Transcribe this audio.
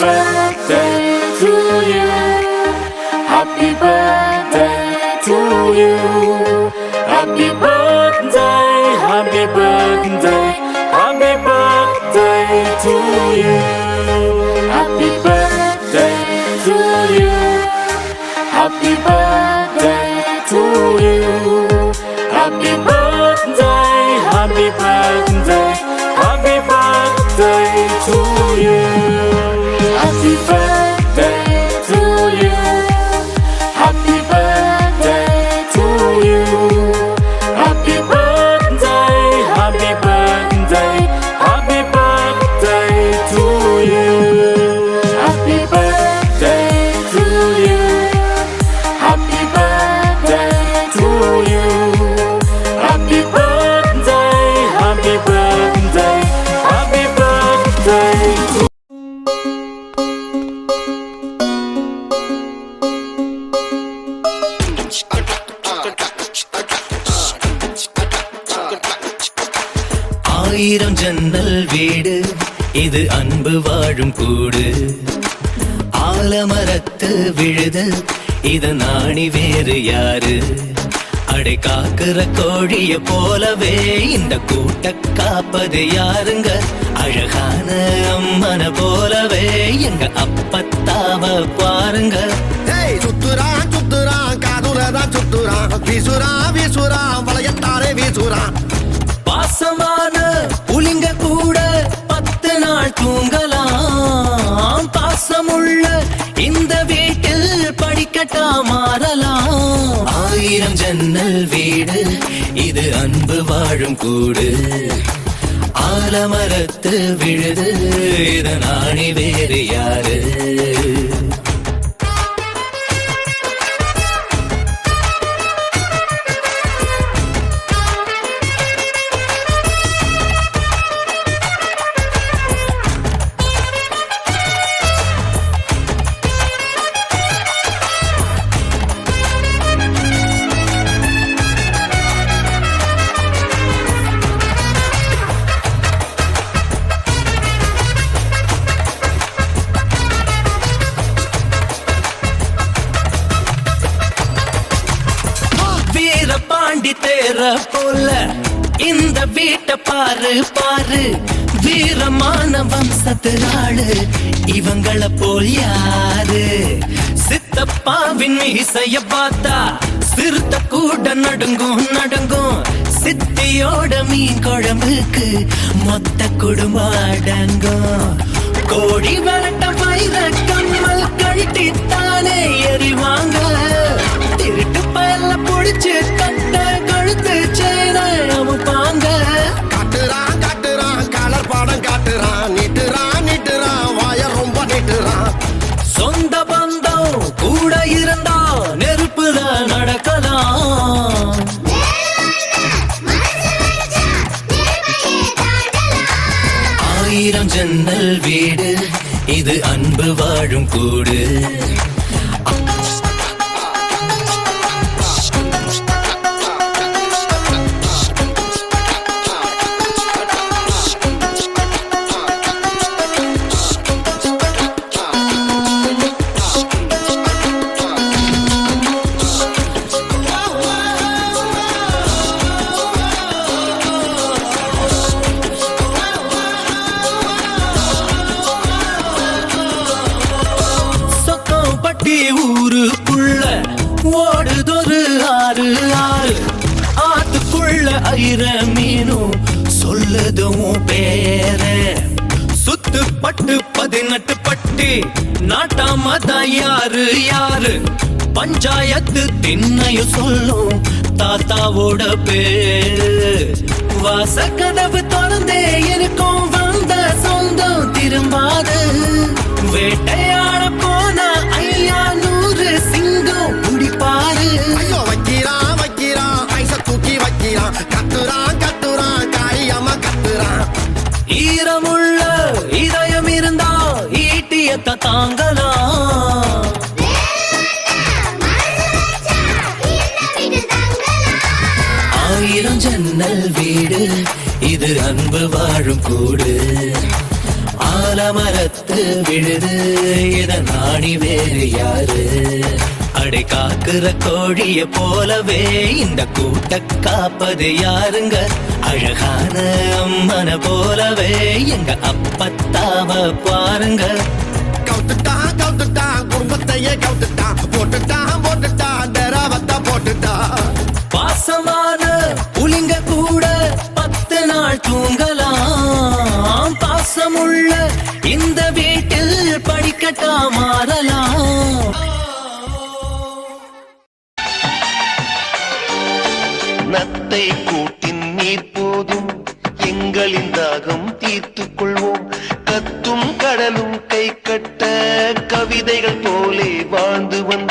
birthday to you. Happy birthday to you. Happy birthday, happy birthday, happy birthday to you. Happy birthday to you. Happy birthday to you. Happy birthday, happy birthday, happy birthday to you. Happy birthday to you. Happy birthday to you. Happy birthday, happy birthday, happy birthday to you. Happy birthday to you. Happy birthday to you. Happy birthday, happy birthday, happy birthday to ஆயிரம் ஜன்னல் வீடு இது அன்பு வாழும் கூடு ஆலமரத்து விழுது இது நாணி வேறு யாரு அடை காக்குற கோழிய போலவே இந்த கூட்ட காப்பது யாருங்க அழகான அம்மன போலவே எங்க அப்பத்தாவ பாருங்க சுத்துறான் சுத்துறான் காதுலதான் சுத்துறான் வீசுறான் வீசுறான் வளையத்தாரே வீசுறான் பாசமான புலிங்க கூட 10 நாள் தூங்கலாம் பாசமுள்ள இந்த வீட்டில் படிக்கட்டா மாறலாம் ஆயிரம் ஜன்னல் வீடு இது அன்பு வாழும் கூடு ஆலமரத்து விழுது இது நாணி வேறு யாரு பாண்டி தேர போல இந்த வீட்டை பாரு பாரு வீரமான வம்சத்தினாளு இவங்கள போல் யாரு சித்தப்பாவின் மீசைய பார்த்தா சிறுத்த கூட நடுங்கும் நடுங்கும் சித்தியோட மீன் குழம்புக்கு மொத்த குடும்பம் அடங்கும் கோடி வரட்ட வைர கம்மல் கழட்டித்தானே எறிவாங்க திருட்டு பயல புடிச்சு கட்ட கழுத்து சேர அமுப்பாங்க காட்டுறான் காட்டுறான் கலர் பாடம் காட்டுறான் நீட்டுறான் நீட்டுறான் வாய ரொம்ப நீட்டுறான் சொந்த பந்தம் கூட இருந்தா நெருப்புல நடக்கலாம் ஆயிரம் ஜன்னல் வீடு இது அன்பு வாழும் கூடு ஊருக்குள்ள ஓடுதொரு ஆறு ஆறு ஆத்துக்குள்ள ஐர மீனும் சொல்லுதும் பேர சுத்து பட்டு 18 பட்டி நாட்டாமதான் யாரு யாரு பஞ்சாயத்து திண்ணையும் சொல்லும் தாத்தாவோட பேரு வாசக்கதவு திறந்தே இருக்கும் வந்த சொந்தம் திரும்பாது வேட்டையாட போன ஐயா 100 சிங்கம் குடிப்பாரு ஐயோ வைக்கிறான் வைக்கிறான் ஐச தூக்கி வைக்கிறான் கத்துறான் கத்துறான் காரியமா கத்துறான் ஈரமுள்ள இதயம் இருந்தா ஈட்டியத்தை தாங்கலாம் ஆயிரம் ஜன்னல் வீடு இது அன்பு வாழும் கூடு ஆலமரத்து விழுது இத நாடி வேறு யாரு அடை காக்குற கோழிய போலவே இந்த கூட்ட காப்பது யாருங்க அழகான அம்மன போலவே எங்க அப்பத்தாவ பாருங்க கவுத்துட்டான் குடும்பத்தையே கவுத்துட்டான் போட்டுட்டான் டெராவத்தா போட்டுட்டான் பாசமான புலிங்க கூட 10 நாள் தூங்கலாம் பாசமுள்ள இந்த வீட்டில் படிக்கட்டா மாறலாம் நத்தை கூட்டின் நீர் போதும் எங்களின் தாகம் தீர்த்துக் கொள்வோம் கத்தும் கடலும் கை கட்ட கவிதைகள் போலே வாழ்ந்து வந்த